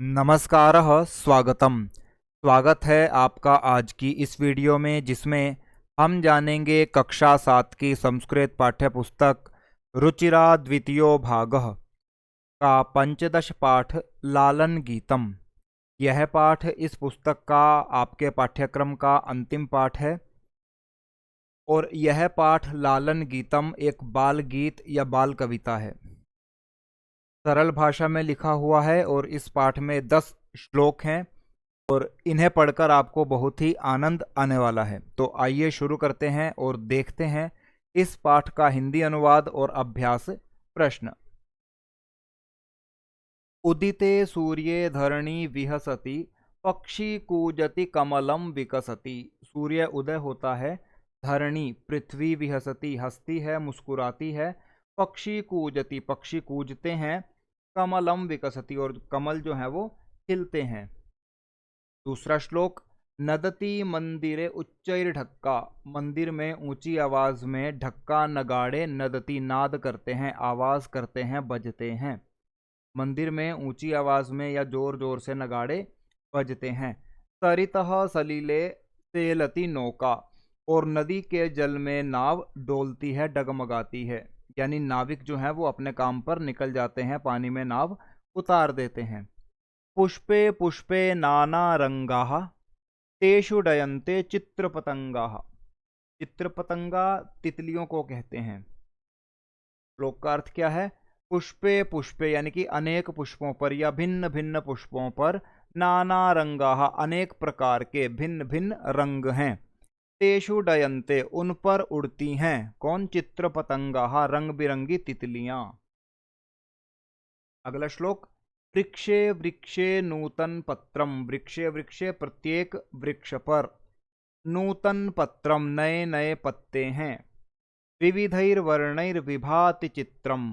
नमस्कारः स्वागतम। स्वागत है आपका आज की इस वीडियो में, जिसमें हम जानेंगे कक्षा 7 की संस्कृत पाठ्य पुस्तक रुचिरा द्वितीयो भागः का पंचदश पाठ लालन गीतम। यह पाठ इस पुस्तक का आपके पाठ्यक्रम का अंतिम पाठ है और यह पाठ लालन गीतम एक बाल गीत या बाल कविता है। सरल भाषा में लिखा हुआ है और इस पाठ में 10 श्लोक हैं और इन्हें पढ़कर आपको बहुत ही आनंद आने वाला है। तो आइए शुरू करते हैं और देखते हैं इस पाठ का हिंदी अनुवाद और अभ्यास प्रश्न। उदिते सूर्ये धरणी विहसति, पक्षी कूजति कमलम विकसति। सूर्य उदय होता है, धरणी पृथ्वी विहसति हंसती है मुस्कुराती है, पक्षी कूजति पक्षी कूजते हैं, कमलम विकसति और कमल जो है वो खिलते हैं। दूसरा श्लोक, नदती मंदिरे उच्चैर ढक्का। मंदिर में ऊंची आवाज में ढक्का नगाड़े नदती नाद करते हैं, आवाज करते हैं, बजते हैं। मंदिर में ऊंची आवाज में या जोर जोर से नगाड़े बजते हैं। सरितः सलीले सेलती नौका। और नदी के जल में नाव डोलती है, डगमगाती है। यानी नाविक जो है वो अपने काम पर निकल जाते हैं, पानी में नाव उतार देते हैं। पुष्पे पुष्पे नाना रंगाः, तेषु डयन्ते चित्रपतंगाः। चित्रपतंगा तितलियों को कहते हैं। श्लोक का अर्थ क्या है? पुष्पे पुष्पे यानी कि अनेक पुष्पों पर या भिन्न भिन्न पुष्पों पर, नाना रंगाः अनेक प्रकार के भिन्न भिन्न रंग हैं, तेषु डयन्ते उन पर उड़ती हैं। कौन? चित्रपतंगाः रंग बिरंगी तितलियां। अगला श्लोक, वृक्षे वृक्षे नूतन पत्रम। वृक्षे वृक्षे प्रत्येक वृक्ष पर, नूतन पत्रम नए नए पत्ते हैं, विविधैर वर्णैर विभाति चित्रम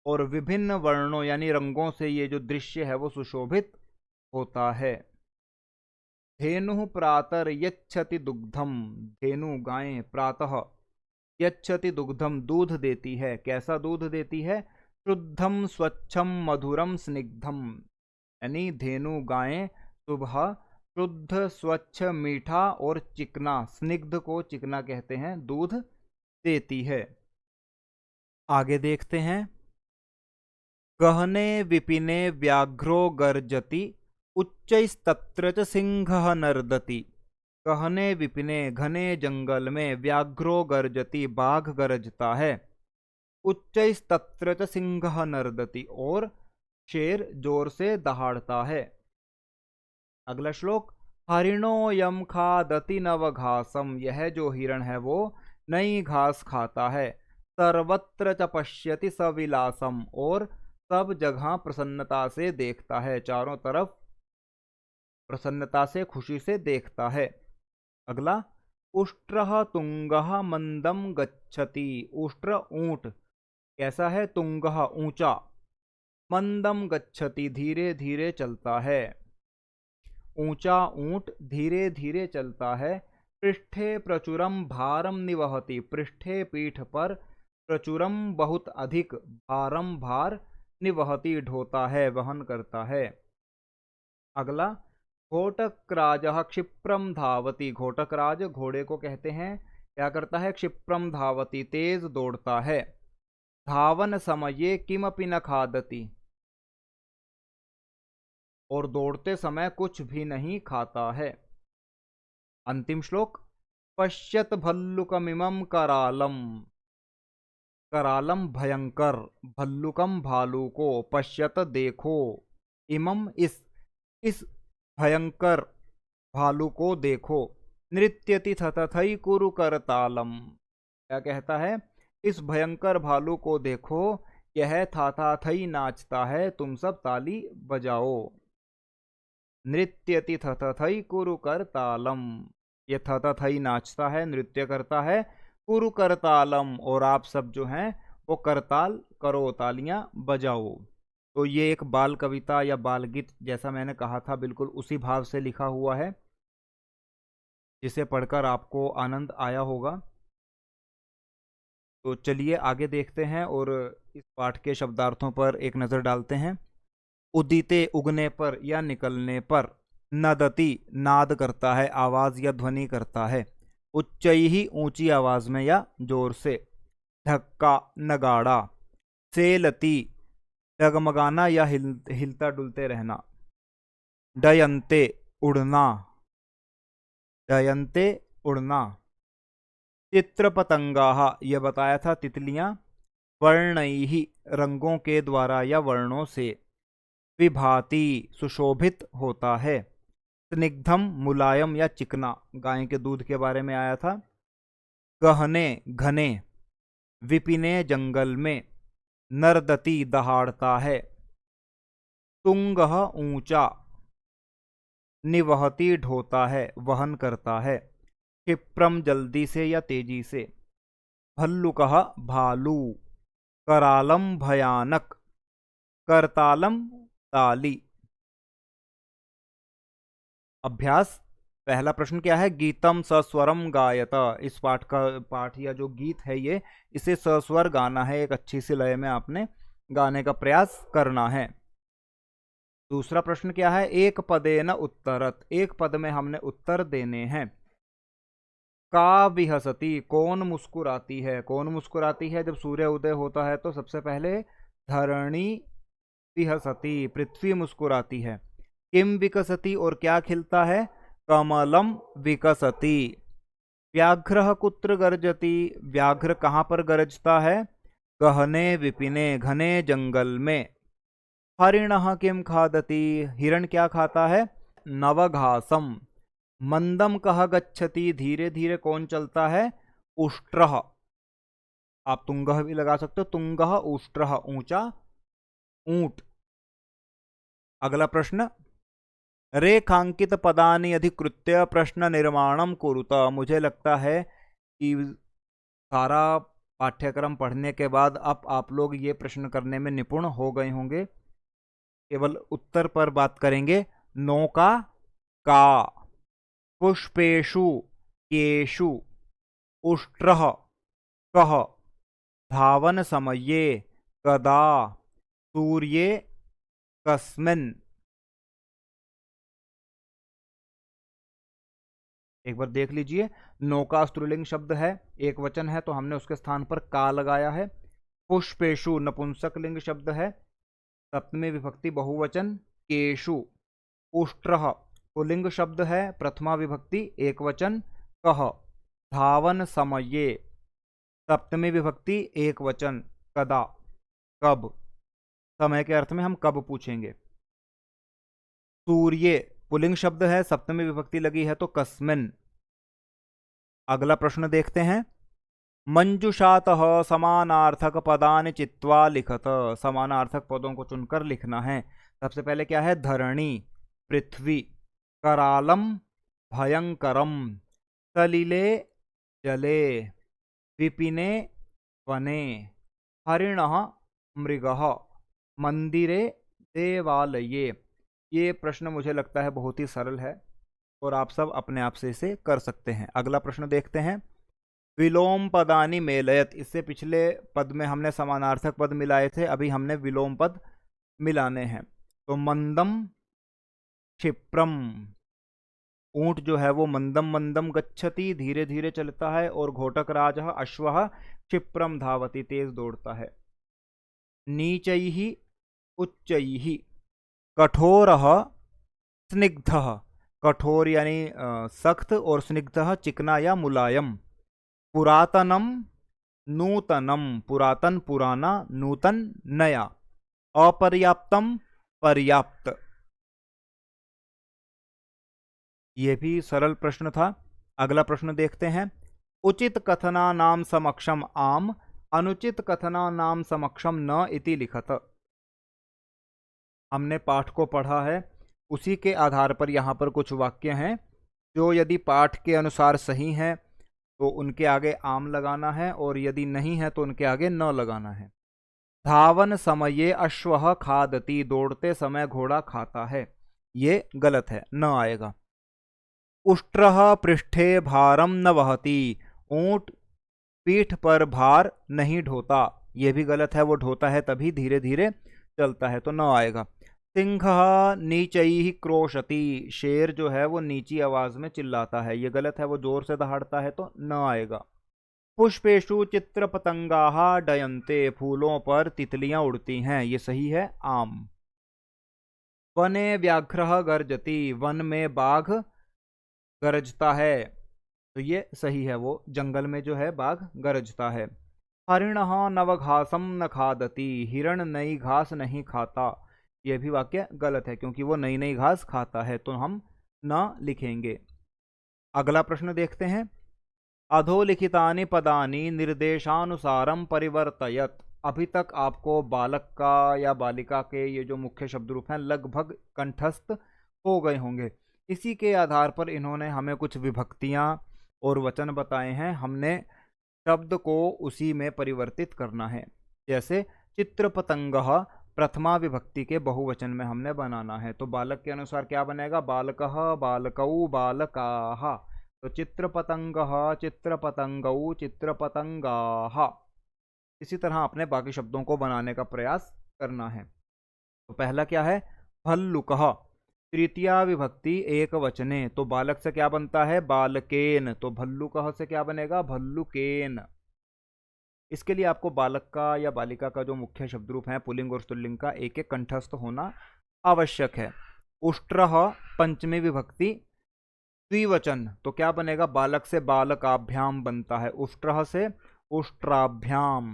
और विभिन्न वर्णों यानी रंगों से ये जो दृश्य है वो सुशोभित होता है। धेनु प्रातर यच्छति दुग्धम। धेनु गायें प्रातः यच्छति दुग्धम दूध देती है। कैसा दूध देती है? शुद्धम स्वच्छम मधुरम स्निग्धम। यानी धेनु गायें सुबह शुद्ध स्वच्छ मीठा और चिकना, स्निग्ध को चिकना कहते हैं, दूध देती है। आगे देखते हैं। गहने विपिने व्याघ्रो गर्जति, उच्चैस्तत्र च सिंहः नर्दति। गहने विपिने घने जंगल में, व्याघ्रो गर्जति बाघ गरजता है, उच्चैस्तत्र च सिंहः नर्दति और शेर जोर से दहाड़ता है। अगला श्लोक, हरिणो यम खादति नवघासम। यह जो हिरण है वो नई घास खाता है, सर्वत्र च पश्यति सविलासम और सब जगह प्रसन्नता से देखता है, चारों तरफ प्रसन्नता से खुशी से देखता है। अगला, उष्ट्रः तुंगः मंदम गच्छति। उष्ट्र ऊंट कैसा है? तुंगः ऊंचा, मंदम गच्छति धीरे धीरे चलता है। ऊंचा ऊंट धीरे धीरे चलता है। पृष्ठे प्रचुरम भारम निवहति। पृष्ठे पीठ पर, प्रचुरम बहुत अधिक, भारम भार, निवहति ढोता है, वहन करता है। अगला, घोटकराजः क्षिप्रम धावति। घोटकराज घोड़े को कहते हैं, क्या करता है? क्षिप्रम धावति तेज दौड़ता है। धावन समये किमपि न खादति और दौड़ते समय कुछ भी नहीं खाता है। अंतिम श्लोक, पश्यत भल्लुकमिमं करालम। करालम भयंकर, भल्लुकम भालू को, पश्यत देखो, इमम इस भयंकर भालू को देखो, नृत्यति तथै कुरु करतालम। क्या कहता है? इस भयंकर भालू को देखो, यह था थई नाचता है, तुम सब ताली बजाओ। नृत्यति थई कुरु करतालम। ये थई नाचता है, नृत्य करता है, कुरु करतालम और आप सब जो हैं वो करताल करो, तालियां बजाओ। तो ये एक बाल कविता या बाल गीत, जैसा मैंने कहा था, बिल्कुल उसी भाव से लिखा हुआ है, जिसे पढ़कर आपको आनंद आया होगा। तो चलिए आगे देखते हैं और इस पाठ के शब्दार्थों पर एक नज़र डालते हैं। उदिते उगने पर या निकलने पर, नदति नाद करता है, आवाज या ध्वनि करता है, उच्चैहि ऊंची आवाज में या जोर से, धक्का नगाड़ा, सेलती डगमगाना या हिलता डुलते रहना, डयंते उड़ना, डयंते उड़ना, चित्रपतंगाः यह बताया था तितलियां, वर्णैहि रंगों के द्वारा या वर्णों से, विभाति सुशोभित होता है, स्निग्धम मुलायम या चिकना, गाय के दूध के बारे में आया था, गहने घने, विपिने जंगल में, नर्दति दहाड़ता है, तुंगः ऊंचा, निवहति ढोता है वहन करता है, क्षिप्रम जल्दी से या तेजी से, भल्लुकः भालू, करालम भयानक, करतालम ताली। अभ्यास पहला प्रश्न क्या है, गीतम सस्वरम गायत, इस पाठ या जो गीत है ये, इसे सस्वर गाना है, एक अच्छी सी लय में आपने गाने का प्रयास करना है। दूसरा प्रश्न क्या है, एक पदेन उत्तरत, एक पद में हमने उत्तर देने हैं। का विहसती, कौन मुस्कुराती है, कौन मुस्कुराती है, जब सूर्य उदय होता है तो सबसे पहले धरणी विहसती, पृथ्वी मुस्कुराती है। किम विकसती, और क्या खिलता है, कमलम विकसती। व्याघ्र कुत्र गर्जती, व्याघ्र कहाँ पर गरजता है, गहने विपिने, घने जंगल में। हरिणः किम खादती, हिरण क्या खाता है, नवघासम। मंदम कह गच्छति, धीरे धीरे कौन चलता है, उष्ट्रः। आप तुंगः भी लगा सकते हो, तुंगः उष्ट्रः, ऊंचा ऊंट। अगला प्रश्न, रेखांकित पदानि अधिकृत्य प्रश्न निर्माणम कुरुत। मुझे लगता है कि सारा पाठ्यक्रम पढ़ने के बाद अब आप लोग ये प्रश्न करने में निपुण हो गए होंगे। केवल उत्तर पर बात करेंगे। नौका का, पुष्पेषु केषु, उष्ट्रः कः, धावन समये कदा, सूर्ये कस्मिन्। एक बार देख लीजिए, नौका स्त्रीलिंग शब्द है, एक वचन है तो हमने उसके स्थान पर का लगाया है। पुष्पेषु नपुंसक लिंग शब्द है, सप्तमी विभक्ति बहुवचन, केषु। उष्ट्रः पुल्लिंग शब्द है, प्रथमा विभक्ति एक वचन, कः धावन समये, सप्तमी विभक्ति एक वचन, कदा कब, समय के अर्थ में हम कब पूछेंगे। सूर्य पुल्लिंग शब्द है, सप्तमी विभक्ति लगी है तो कस्मिन्। अगला प्रश्न देखते हैं। मंजुषातः समानार्थक पदानि चित्वा लिखत, समानार्थक पदों को चुनकर लिखना है। सबसे पहले क्या है, धरणी पृथ्वी, करालम भयंकरम, सलिले जले, विपिने वने, हरिणः मृगः, मंदिरे देवालये। ये प्रश्न मुझे लगता है बहुत ही सरल है और आप सब अपने आप से इसे कर सकते हैं। अगला प्रश्न देखते हैं। विलोम पदानि मेलयत, इससे पिछले पद में हमने समानार्थक पद मिलाए थे, अभी हमने विलोम पद मिलाने हैं। तो मंदम क्षिप्रम, ऊंट जो है वो मंदम मंदम गच्छति, धीरे धीरे चलता है, और घोटक राजः अश्वः क्षिप्रम धावति, तेज दौड़ता है। नीचैहि उच्चैहि, कठोरः स्निग्धः, कठोर यानी सख्त, और स्निग्धः चिकना या मुलायम। पुरातनम नूतनम, पुरातन पुराना, नूतन नया। अपर्याप्तम पर्याप्त। यह भी सरल प्रश्न था। अगला प्रश्न देखते हैं। उचित कथना नाम समक्षम आम, अनुचित कथना नाम समक्षम न इति लिखत। हमने पाठ को पढ़ा है, उसी के आधार पर यहाँ पर कुछ वाक्य हैं जो यदि पाठ के अनुसार सही हैं तो उनके आगे आम लगाना है, और यदि नहीं है तो उनके आगे न लगाना है। धावन समये अश्वः खादति, दौड़ते समय घोड़ा खाता है, ये गलत है, न आएगा। उष्ट्रः पृष्ठे भारम न वहति, ऊंट पीठ पर भार नहीं ढोता, ये भी गलत है, वो ढोता है तभी धीरे धीरे चलता है, तो न आएगा। सिंहः नीचैः क्रोशति, शेर जो है वो नीची आवाज में चिल्लाता है। ये गलत है, वो जोर से दहाड़ता है तो न आएगा। पुष्पेषु चित्र पतंगाः डयन्ते, फूलों पर तितलियां उड़ती हैं। ये सही है, आम। वने व्याघ्रः गर्जति, वन में बाघ गरजता है। तो ये सही है, वो जंगल में जो है बाघ गरजता है। हरिणः नवघासम न खादति, हिरण नई घास नहीं खाता। यह भी वाक्य गलत है क्योंकि वो नई नई घास खाता है, तो हम न लिखेंगे। अगला प्रश्न देखते हैं। अधोलिखितानि पदानि निर्देशानुसारम परिवर्तयत। अभी तक आपको बालक का या बालिका के ये जो मुख्य शब्द रूप हैं लगभग कंठस्थ हो गए होंगे। इसी के आधार पर इन्होंने हमें कुछ विभक्तियां और वचन बताए हैं, हमने शब्द को उसी में परिवर्तित करना है। जैसे चित्र पतंगः प्रथमा विभक्ति के बहुवचन में हमने बनाना है, तो बालक के अनुसार क्या बनेगा? बालकः, बालकौ, बालकाः। तो चित्र पतंगः, चित्र पतंगौ, चित्र पतंगाः। इसी तरह आपने बाकी शब्दों को बनाने का प्रयास करना है। तो पहला क्या है? भल्लुकः, तृतीया विभक्ति एक वचने, तो बालक से क्या बनता है? बालकेन। तो भल्लुकः से क्या बनेगा? भल्लुकेन। इसके लिए आपको बालक का या बालिका का जो मुख्य शब्द रूप है पुल्लिंग और स्त्रीलिंग का एक एक कंठस्थ होना आवश्यक है। उष्ट्रः पंचमी विभक्ति द्विवचन, तो क्या बनेगा? बालक से बालकाभ्याम बनता है, उष्ट्रः से उष्ट्राभ्याम।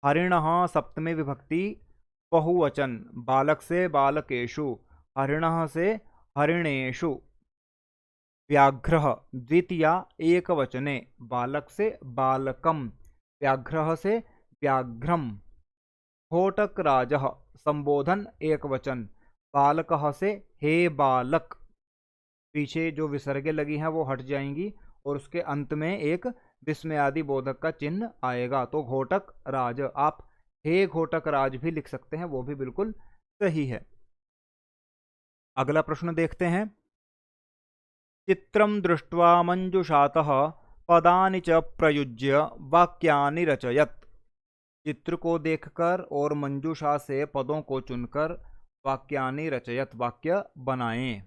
हरिणः सप्तमी विभक्ति बहुवचन, बालक से बालकेषु, हरिणः से हरिणेषु। व्याघ्रः द्वितीया एक वचने, बालक से बालकम, व्याघ्रः से व्याघ्रम। घोटकराजः संबोधन एक वचन, बालकः से हे बालक। पीछे जो विसर्गे लगी हैं वो हट जाएंगी और उसके अंत में एक विस्मयादि बोधक का चिन्ह आएगा, तो घोटक राज। आप हे घोटक राज भी लिख सकते हैं, वो भी बिल्कुल सही है। अगला प्रश्न देखते हैं। चित्रं दृष्ट्वा मंजुषातः पदानि च प्रयुज्य वाक्यानि रचयत। चित्र को देखकर और मंजूषा से पदों को चुनकर वाक्यानि रचयत, वाक्य बनाएं।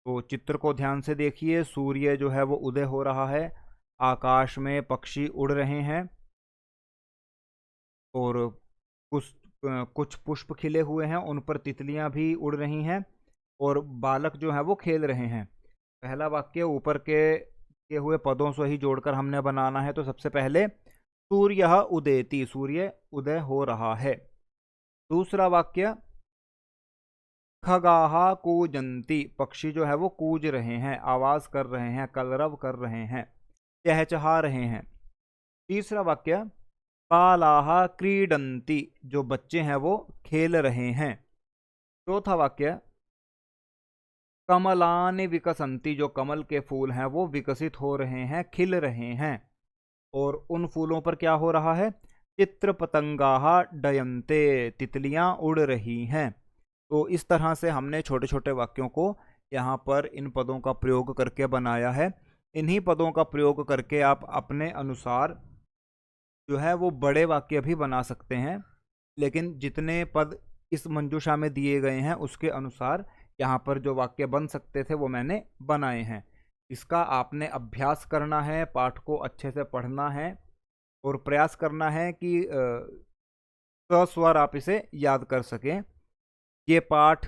तो चित्र को ध्यान से देखिए। सूर्य जो है वो उदय हो रहा है, आकाश में पक्षी उड़ रहे हैं और कुछ पुष्प खिले हुए हैं, उन पर तितलियां भी उड़ रही हैं और बालक जो है वो खेल रहे हैं। पहला वाक्य ऊपर के हुए पदों से ही जोड़कर हमने बनाना है। तो सबसे पहले सूर्य उदेति, सूर्य उदय हो रहा है। दूसरा वाक्य खगाहा कूजंती, पक्षी जो है वो कूज रहे हैं, आवाज कर रहे हैं, कलरव कर रहे हैं, चहचहा रहे हैं। तीसरा वाक्य बालाहा क्रीडंती, जो बच्चे हैं वो खेल रहे हैं। चौथा वाक्य कमलानि विकसंती, जो कमल के फूल हैं वो विकसित हो रहे हैं, खिल रहे हैं और उन फूलों पर क्या हो रहा है? चित्र पतंगाहा डयन्ते, तितलियां उड़ रही हैं। तो इस तरह से हमने छोटे छोटे वाक्यों को यहाँ पर इन पदों का प्रयोग करके बनाया है। इन्हीं पदों का प्रयोग करके आप अपने अनुसार जो है वो बड़े वाक्य भी बना सकते हैं, लेकिन जितने पद इस मंजूषा में दिए गए हैं उसके अनुसार यहाँ पर जो वाक्य बन सकते थे वो मैंने बनाए हैं। इसका आपने अभ्यास करना है, पाठ को अच्छे से पढ़ना है और प्रयास करना है कि सस्वर आप इसे याद कर सकें। ये पाठ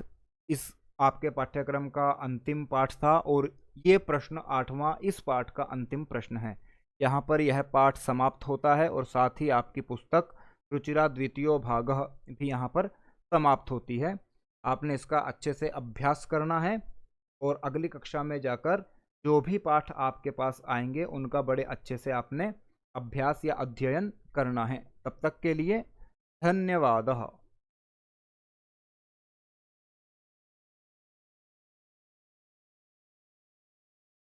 इस आपके पाठ्यक्रम का अंतिम पाठ था और ये प्रश्न 8वां इस पाठ का अंतिम प्रश्न है। यहाँ पर यह पाठ समाप्त होता है और साथ ही आपकी पुस्तक रुचिरा द्वितीयो भागः भी यहाँ पर समाप्त होती है। आपने इसका अच्छे से अभ्यास करना है और अगली कक्षा में जाकर जो भी पाठ आपके पास आएंगे उनका बड़े अच्छे से आपने अभ्यास या अध्ययन करना है। तब तक के लिए धन्यवाद।